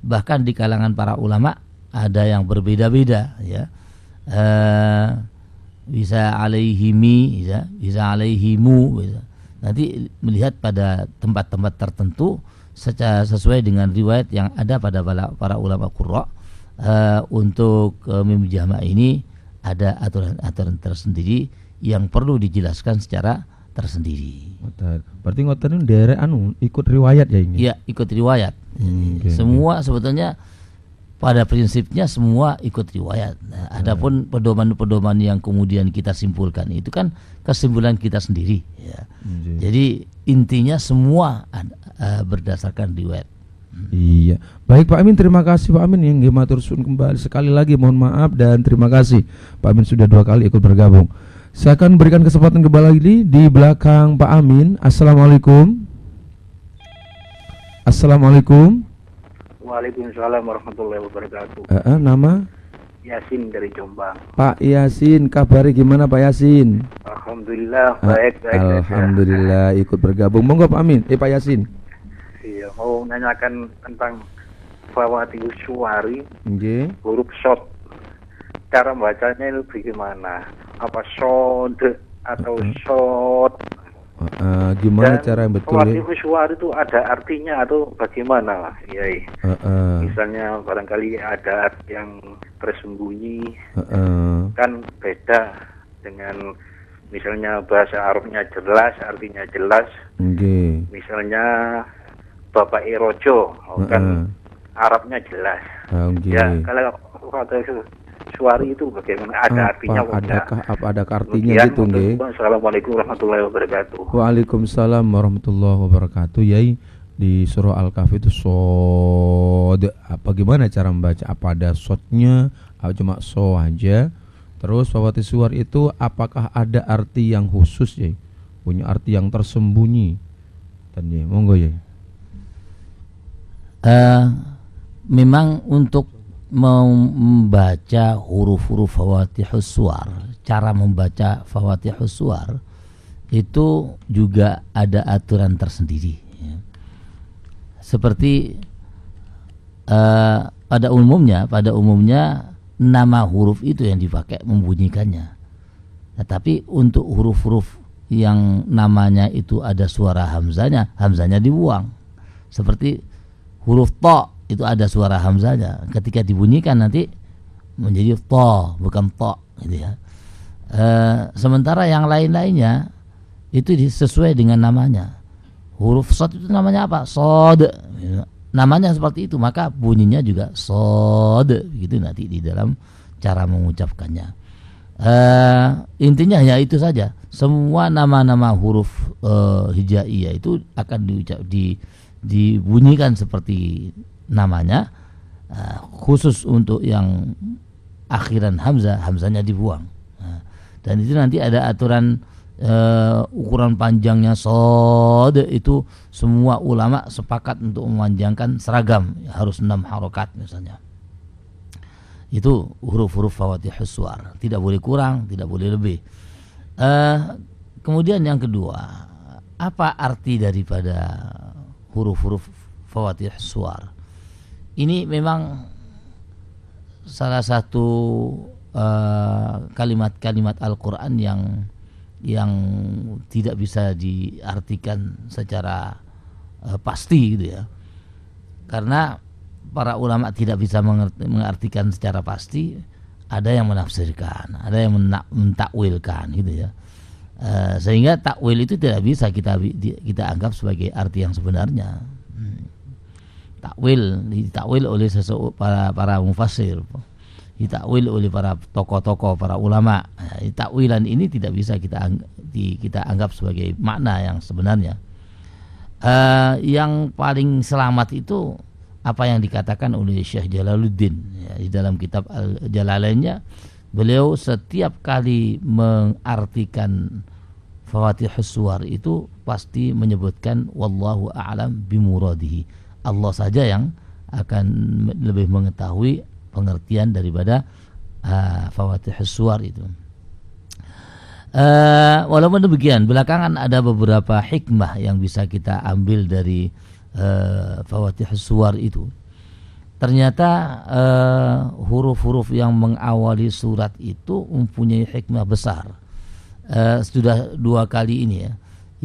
Bahkan di kalangan para ulama ada yang berbeda-beda ya. Bisa alaihimi, bisa alaihimu, bisa. Nanti melihat pada tempat-tempat tertentu sesuai dengan riwayat yang ada pada para ulama qurra. Untuk mim jama ini ada aturan tersendiri yang perlu dijelaskan secara tersendiri. Berarti ngoten nderek ikut riwayat ya ini. Iya, ikut riwayat. Semua sebetulnya pada prinsipnya semua ikut riwayat. Nah, adapun pedoman-pedoman yang kemudian kita simpulkan itu kan kesimpulan kita sendiri ya. Jadi intinya semua berdasarkan riwayat. Iya. Baik Pak Amin, terima kasih Pak Amin yang matur suwun kembali. Sekali lagi mohon maaf dan terima kasih Pak Amin sudah 2 kali ikut bergabung. Saya akan berikan kesempatan kembali di belakang Pak Amin. Assalamualaikum. Assalamualaikum. Waalaikumsalam warahmatullahi wabarakatuh. Nama? Yasin dari Jombang. Pak Yasin, kabarnya gimana Pak Yasin? Alhamdulillah baik. Alhamdulillah ikut bergabung. Monggo Pak Amin, Pak Yasin. Iya, mau nanyakan tentang Fawatihus Suwari, huruf shod. Cara bacanya itu bagaimana? Apa shod atau shod? Gimana Dan cara yang betul? Fawatihus Suwari itu ada artinya atau bagaimana? Iya. Misalnya barangkali ada arti yang tersembunyi, kan beda dengan misalnya bahasa Arabnya jelas, artinya jelas. Misalnya Bapak Rojo, kan Arabnya jelas. Ya, kalau Fawatihus Suwari itu bagaimana? Ada artinya ada artinya gitu nggih? Assalamualaikum warahmatullahi wabarakatuh. Waalaikumsalam warahmatullahi wabarakatuh. Yai, di surah Al-Kahfi itu sod. Apa gimana cara membaca? Apa ada sodnya? Apa cuma so aja? Terus Fawatihus Suwari itu apakah ada arti yang khusus ya? Punya arti yang tersembunyi? Dan ya, monggo ya. Memang untuk membaca huruf-huruf Fawatihus Suwar, cara membaca Fawatihus Suwar itu juga ada aturan tersendiri ya. Seperti pada umumnya nama huruf itu yang dipakai membunyikannya. Tetapi untuk huruf-huruf yang namanya itu ada suara hamzanya dibuang. Seperti huruf to itu ada suara hamzanya, ketika dibunyikan nanti menjadi to bukan to gitu ya. Sementara yang lain-lainnya itu sesuai dengan namanya. Huruf shad itu namanya apa? Shod. Namanya seperti itu, maka bunyinya juga shod gitu nanti di dalam cara mengucapkannya. Intinya ya itu saja. Semua nama-nama huruf hijaiyah itu akan dibunyikan seperti namanya, khusus untuk yang akhiran hamzahnya dibuang. Dan itu nanti ada aturan ukuran panjangnya shod itu semua ulama sepakat untuk memanjangkan seragam, harus 6 harokat misalnya. Itu huruf-huruf Fawatihus Suwar, tidak boleh kurang, tidak boleh lebih. Kemudian yang kedua, apa arti daripada huruf-huruf Fawatihus Suwar? Ini memang salah satu kalimat-kalimat Al-Quran yang tidak bisa diartikan secara pasti gitu ya. Karena para ulama tidak bisa mengartikan secara pasti, ada yang menafsirkan, ada yang mentakwilkan gitu ya. Sehingga takwil itu tidak bisa kita anggap sebagai arti yang sebenarnya. Ditakwil oleh para mufassir, ditakwil oleh para tokoh-tokoh, para ulama. Takwilan ini tidak bisa kita anggap sebagai makna yang sebenarnya. Yang paling selamat itu apa yang dikatakan oleh Syekh Jalaluddin ya, di dalam kitab Al-Jalalainnya. Beliau setiap kali mengartikan Fawatihus Suwar itu pasti menyebutkan wallahu a'lam bimuradihi. Allah saja yang akan lebih mengetahui pengertian daripada Fawatihus Suwar itu. Walaupun demikian, belakangan ada beberapa hikmah yang bisa kita ambil dari Fawatihus Suwar itu. Ternyata huruf-huruf yang mengawali surat itu mempunyai hikmah besar. Sudah 2 kali ini ya,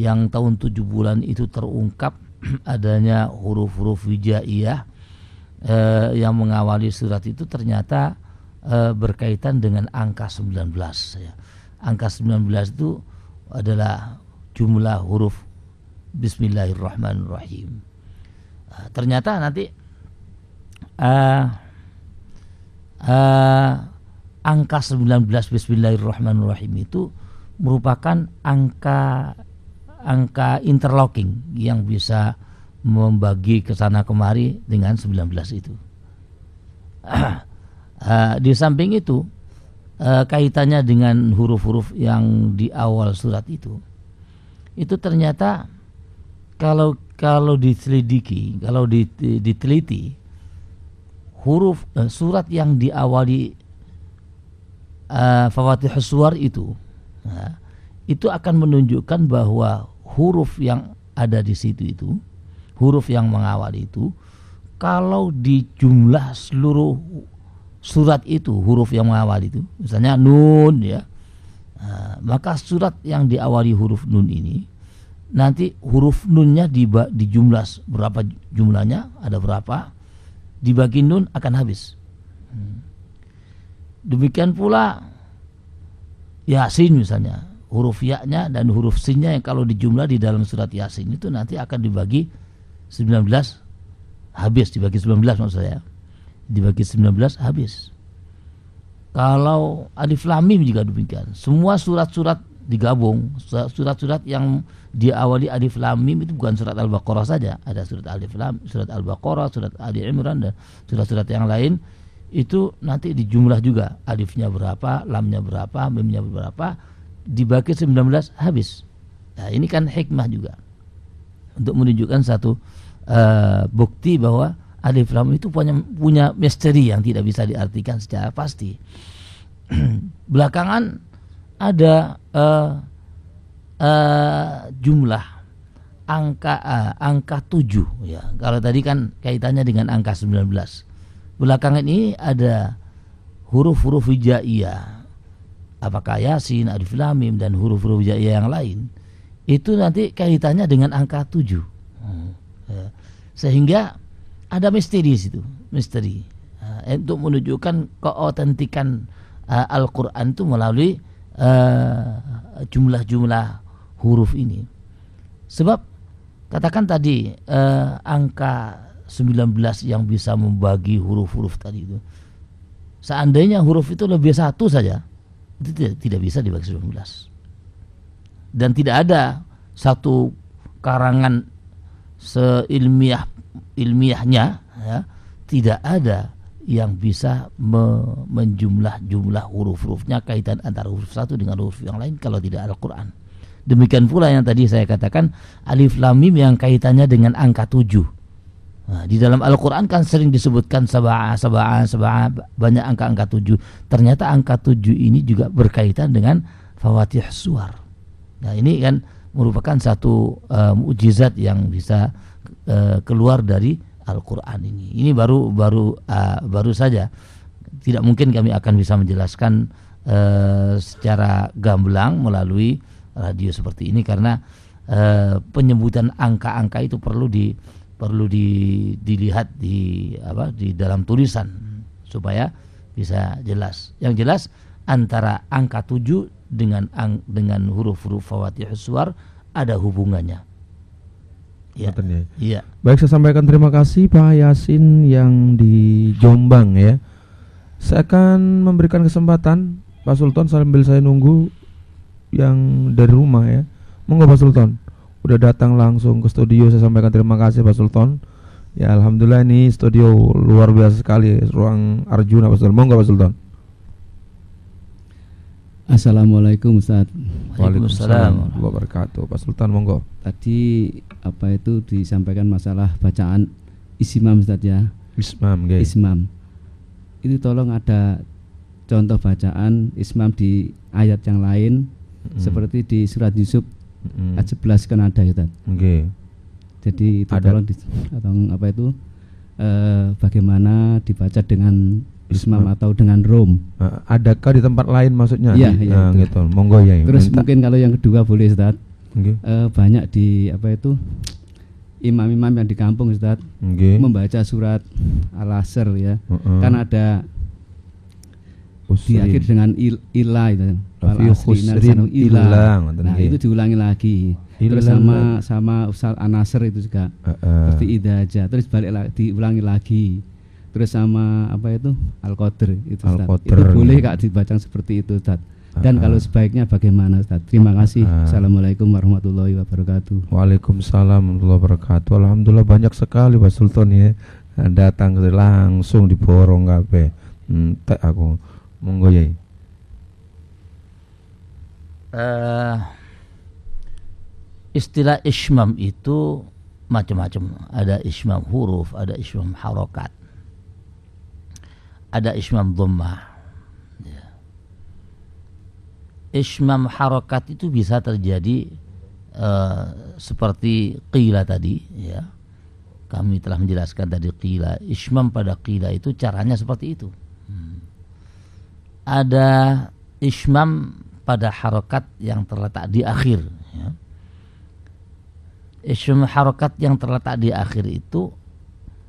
yang tahun 7 bulan itu terungkap adanya huruf-huruf hijaiyah yang mengawali surat itu ternyata berkaitan dengan angka 19 ya. Angka 19 itu adalah jumlah huruf Bismillahirrahmanirrahim. Ternyata nanti angka 19 Bismillahirrahmanirrahim itu merupakan angka interlocking yang bisa membagi ke sana kemari dengan 19 itu. Di samping itu kaitannya dengan huruf-huruf yang di awal surat itu ternyata kalau diselidiki, kalau diteliti, huruf surat yang diawali Fawathihus Suwar itu akan menunjukkan bahwa huruf yang ada di situ itu, huruf yang mengawali itu, kalau dijumlah seluruh surat itu, huruf yang mengawali itu, misalnya nun ya, maka surat yang diawali huruf nun ini, nanti huruf nunnya dijumlah berapa jumlahnya, ada berapa, dibagi nun akan habis. Demikian pula Yasin misalnya, huruf ya-nya dan huruf sin-nya yang kalau dijumlah di dalam surat Yasin itu nanti akan dibagi 19 habis, dibagi 19 maksud saya. Dibagi 19 habis. Kalau Alif Lam Mim juga demikian. Semua surat-surat digabung, surat-surat yang diawali Alif Lam Mim itu bukan surat Al-Baqarah saja, ada surat Alif Lam, surat Al-Baqarah, surat Ali Imran dan surat-surat yang lain. Itu nanti dijumlah juga, alifnya berapa, lamnya berapa, mimnya berapa, dibagi 19 habis. Nah, ini kan hikmah juga untuk menunjukkan satu bukti bahwa alif lam itu punya misteri yang tidak bisa diartikan secara pasti. Belakangan ada jumlah angka 7 ya. Kalau tadi kan kaitannya dengan angka 19. Belakangan ini ada huruf-huruf hijaiyah, apakah Yasin, Alif Lam Mim dan huruf-huruf hijaiyah yang lain, itu nanti kaitannya dengan angka 7. Sehingga ada misteri di situ, misteri untuk menunjukkan keautentikan Al-Quran itu melalui jumlah-jumlah huruf ini. Sebab katakan tadi angka 19 yang bisa membagi huruf-huruf tadi itu, seandainya huruf itu lebih satu saja, itu tidak bisa dibagi 19. Dan tidak ada satu karangan ilmiahnya ya, tidak ada yang bisa menjumlah huruf-hurufnya, kaitan antara huruf satu dengan huruf yang lain kalau tidak Al-Quran. Demikian pula yang tadi saya katakan Alif Lam Mim yang kaitannya dengan angka 7. Nah, di dalam Al-Quran kan sering disebutkan sab'a, banyak angka-angka 7. Ternyata angka 7 ini juga berkaitan dengan Fawathihus Suwar. Nah, ini kan merupakan satu mukjizat yang bisa keluar dari Al-Quran ini. Ini baru saja. Tidak mungkin kami akan bisa menjelaskan secara gamblang melalui radio seperti ini karena penyebutan angka-angka itu perlu dilihat di dalam tulisan supaya bisa jelas. Yang jelas antara angka 7 dengan huruf-huruf Fawathihus Suwar ada hubungannya. Ya. Iya. Baik, saya sampaikan terima kasih Pak Yasin yang di Jombang ya. Saya akan memberikan kesempatan Pak Sultan sambil saya nunggu yang dari rumah ya. Monggo Pak Sultan. Udah datang langsung ke studio, saya sampaikan terima kasih Pak Sultan. Ya alhamdulillah ini studio luar biasa sekali, ruang Arjuna Pak Sultan. Monggo Pak Sultan. Assalamualaikum Ustaz. Waalaikumsalam warahmatullahi wabarakatuh. Pak Sultan monggo. Tadi itu disampaikan masalah bacaan ismam Ustaz ya. Ismam, okay. Ismam. Itu tolong ada contoh bacaan ismam di ayat yang lain seperti di surat Yusuf ayat 11 kan ada Ustaz. Okay. Jadi itu ada. tolong bagaimana dibaca dengan ismam atau dengan rom. Adakah di tempat lain maksudnya? Iya, gitu. Monggo ya. Terus mungkin kalau yang kedua boleh Ustaz. Okay. Banyak di imam-imam yang di kampung Ustaz membaca surat Al-Asr ya. Kan ada di akhir dengan ila itu. Nah, itu diulangi lagi. Terus sama Ustaz An-Nasr itu juga. Seperti idaja. Terus balik lagi diulangi lagi. Terus sama Al-Qadr itu Ustaz. Itu boleh Kak dibaca seperti itu Ustaz. Dan kalau sebaiknya bagaimana Ustaz? Terima kasih. Assalamualaikum warahmatullahi wabarakatuh. Waalaikumsalam warahmatullahi wabarakatuh. Alhamdulillah banyak sekali Pak Sultan ya. Datang langsung diborong kabeh. Tak aku monggo Yai. Istilah ismam itu macam-macam. Ada ismam huruf, ada ismam harokat, ada ismam dhammah. Ya. Ismam harokat itu bisa terjadi seperti qila tadi. Ya. Kami telah menjelaskan tadi qila. Ismam pada qila itu caranya seperti itu. Ada ismam pada harokat yang terletak di akhir. Ya. Ismam harokat yang terletak di akhir itu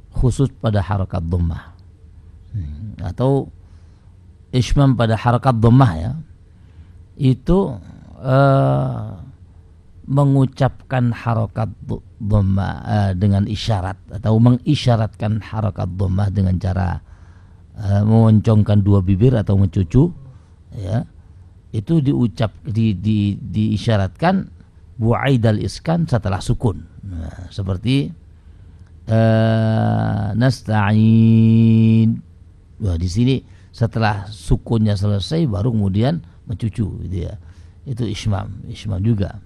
khusus pada harokat dhammah, atau ismam pada harokat dhammah ya, itu mengucapkan harokat dhammah dengan isyarat, atau mengisyaratkan harokat dhammah dengan cara memoncongkan dua bibir atau mencucu ya, itu diisyaratkan bu'aidal iskan setelah sukun. Nah, seperti nasta'in. Wah, di sini setelah sukunnya selesai baru kemudian mencucu gitu ya. Itu ismam juga.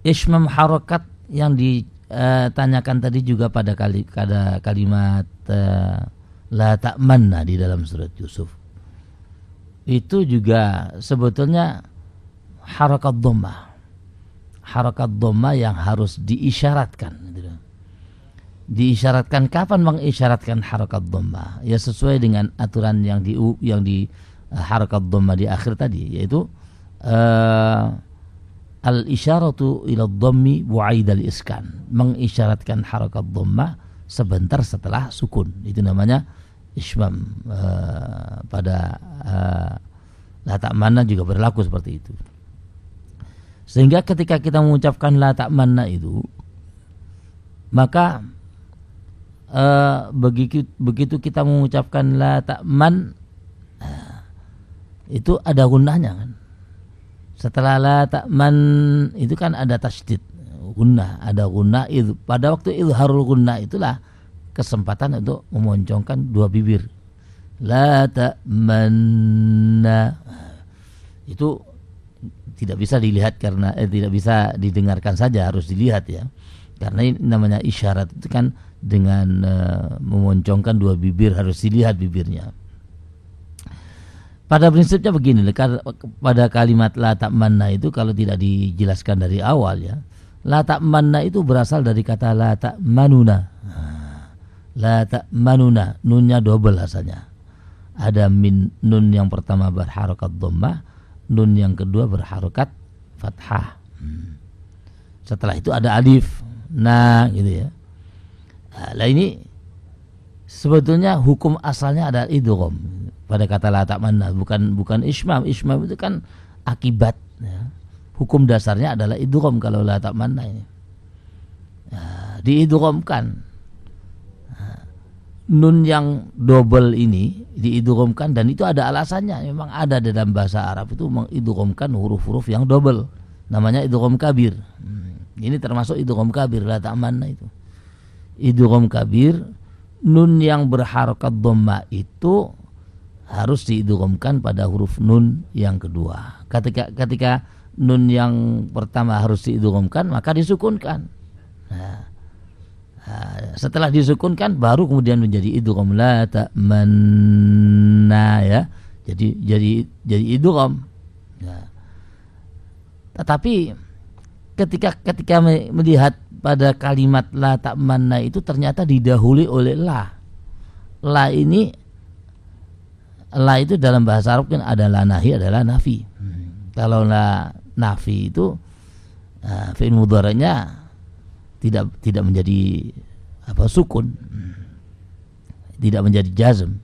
Ismam harokat yang ditanyakan tadi juga pada kalimat la ta'manna di dalam surat Yusuf. Itu juga sebetulnya harakat dhammah. Harakat dhammah yang harus diisyaratkan. Diisyaratkan kapan mengisyaratkan harakat dhammah? Ya sesuai dengan aturan yang di harakat dhammah di akhir tadi, yaitu al-isyaratu ila dhammi bu'aidal iskan. Mengisyaratkan harakat dhammah sebentar setelah sukun. Itu namanya ismam. Pada la ta'manna juga berlaku seperti itu. Sehingga ketika kita mengucapkan la ta'manna itu, maka begitu kita mengucapkan la ta'man, itu ada gunnahnya kan. Setelah la ta'man itu kan ada tasydid, gunnah, ada gunnah itu. Pada waktu izharul gunnah itulah kesempatan untuk memoncongkan dua bibir. La ta'manna. Itu tidak bisa dilihat karena tidak bisa didengarkan saja, harus dilihat ya. Karena ini namanya isyarat itu kan dengan memoncongkan dua bibir, harus dilihat bibirnya. Pada prinsipnya begini, pada kalimat la ta'manna itu kalau tidak dijelaskan dari awal ya, la ta'manna itu berasal dari kata la ta'manuna. La ta'manuna, nunnya double asalnya. Ada nun yang pertama berharokat dhammah, nun yang kedua berharokat fathah. Setelah itu ada alif, nah gitu ya. Nah ini sebetulnya hukum asalnya adalah idgham pada kata la ta'manna, bukan ismam. Ismam itu kan akibat ya. Hukum dasarnya adalah idgham kalau la ta'manna ini. Nah, diidghamkan. Nun yang double ini diidghamkan, dan itu ada alasannya. Memang ada dalam bahasa Arab itu mengidghamkan huruf-huruf yang double, namanya idgham kabir. Ini termasuk idgham kabir, la ta'manna itu. Idgham kabir, nun yang berharokat dhammah itu harus diidghamkan pada huruf nun yang kedua. Ketika nun yang pertama harus diidghamkan, maka disukunkan. Nah, setelah disukunkan baru kemudian menjadi idgham la ta'manna ya. Jadi idgham. Ya. Tetapi ketika melihat pada kalimat la ta'manna itu ternyata didahului oleh la. La itu dalam bahasa Arab kan ada la nahi, ada la nafi. Kalau la nafi itu fi'il mudhari'nya tidak menjadi sukun, tidak menjadi jazm.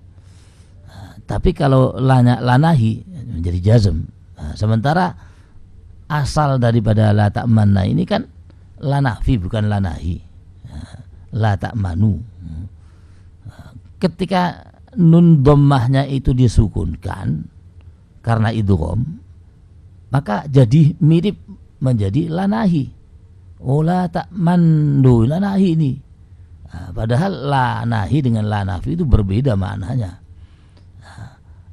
Tapi kalau la nahi menjadi jazm. Sementara asal daripada la ta'manna ini kan la nafi, bukan la nahi. La ta'manu. Ketika nun dhammahnya itu disukunkan karena idgham, maka jadi mirip menjadi lanahi. La ta'mandu, lanahi ini. Padahal lanahi dengan lanafi itu berbeda maknanya.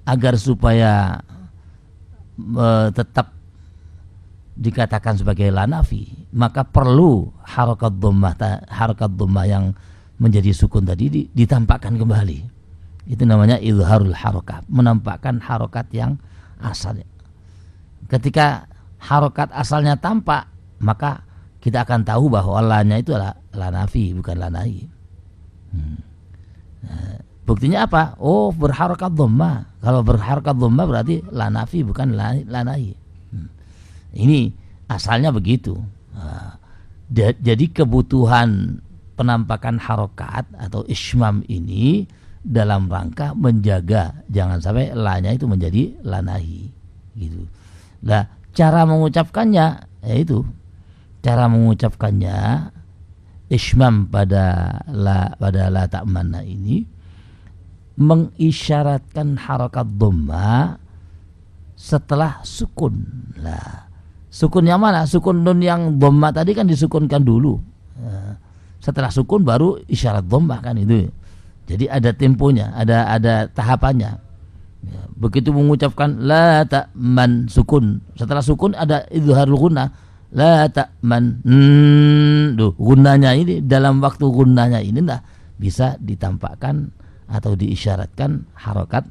Agar supaya tetap dikatakan sebagai lanafi, maka perlu harakat dhammah yang menjadi sukun tadi ditampakkan kembali. Itu namanya izharul harakat, menampakkan harakat yang asalnya. Ketika harakat asalnya tampak, maka kita akan tahu bahwa lanya itu adalah lanafi, bukan lanahi. Buktinya apa? Berharakat dhammah. Kalau berharakat dhammah berarti lanafi, bukan lanahi. Ini asalnya begitu. Jadi kebutuhan penampakan harokat atau ismam ini dalam rangka menjaga jangan sampai lanya itu menjadi lanahi, gitu. Nah, cara mengucapkannya yaitu cara mengucapkannya ismam pada la ta'manna ini mengisyaratkan harokat dhammah setelah sukun. Lah, sukun yang mana? Sukun nun yang dhammah tadi kan disukunkan dulu. Setelah sukun baru isyarat dhammah kan itu. Jadi ada temponya, ada tahapannya. Begitu mengucapkan la ta'man sukun, setelah sukun ada izharul gunnah. La ta'man. Gunnahnya ini dalam waktu gunnahnya ini bisa ditampakkan atau diisyaratkan harokat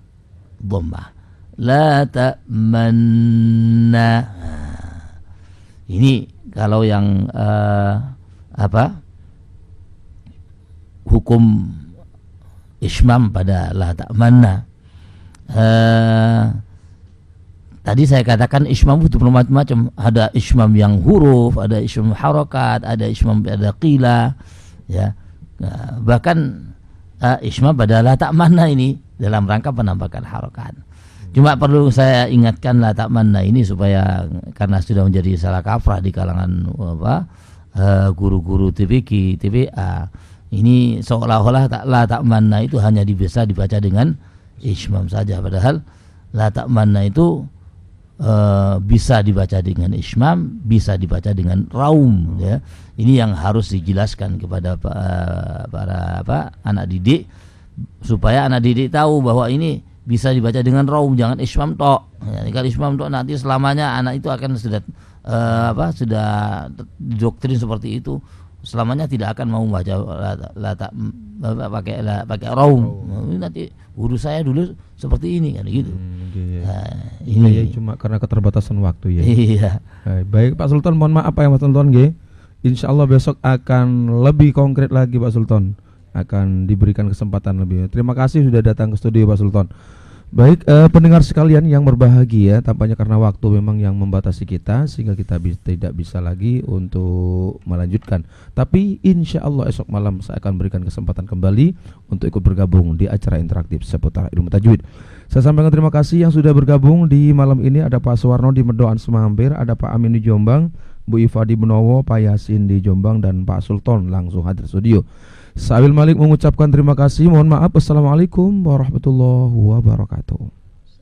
dhammah. La ta'manna. Ini kalau yang hukum ismam pada la ta'manna. Tadi saya katakan ismam itu bermacam-macam. Ada ismam yang huruf, ada ismam harokat, ada ismam pada qila, ya. Bahkan ismam pada la ta'manna ini dalam rangka penampakan harokat. Cuma perlu saya ingatkan la ta'manna ini supaya karena sudah menjadi salah kaprah di kalangan guru-guru TPQ, TPA. Ini seolah-olah la ta'manna itu hanya bisa dibaca dengan ismam saja, padahal la ta'manna itu bisa dibaca dengan ismam, bisa dibaca dengan raum, ya. Ini yang harus dijelaskan kepada para anak didik supaya anak didik tahu bahwa ini bisa dibaca dengan raum, jangan ismam tok. Ya, kalau ismam tok nanti selamanya anak itu akan sudah doktrin seperti itu. Selamanya tidak akan mau membaca pakai raum. Nanti guru saya dulu seperti ini kan gitu. Ini ya, cuma karena keterbatasan waktu ya. Iya. Baik Pak Sultan, mohon maaf Pak Sultan nggih. Insyaallah besok akan lebih konkret lagi Pak Sultan. Akan diberikan kesempatan lebih. Terima kasih sudah datang ke studio Pak Sultan. Baik, pendengar sekalian yang berbahagia, tampaknya karena waktu memang yang membatasi kita sehingga kita tidak bisa lagi untuk melanjutkan. Tapi insya Allah esok malam saya akan berikan kesempatan kembali untuk ikut bergabung di acara interaktif seputar ilmu tajwid. Saya sampaikan terima kasih yang sudah bergabung di malam ini. Ada Pak Suwarno di Medoan Semampir, ada Pak Amin di Jombang, Bu Iva di Benowo, Pak Yasin di Jombang, dan Pak Sultan langsung hadir studio. Sabil Malik mengucapkan terima kasih. Mohon maaf. Assalamualaikum warahmatullahi wabarakatuh.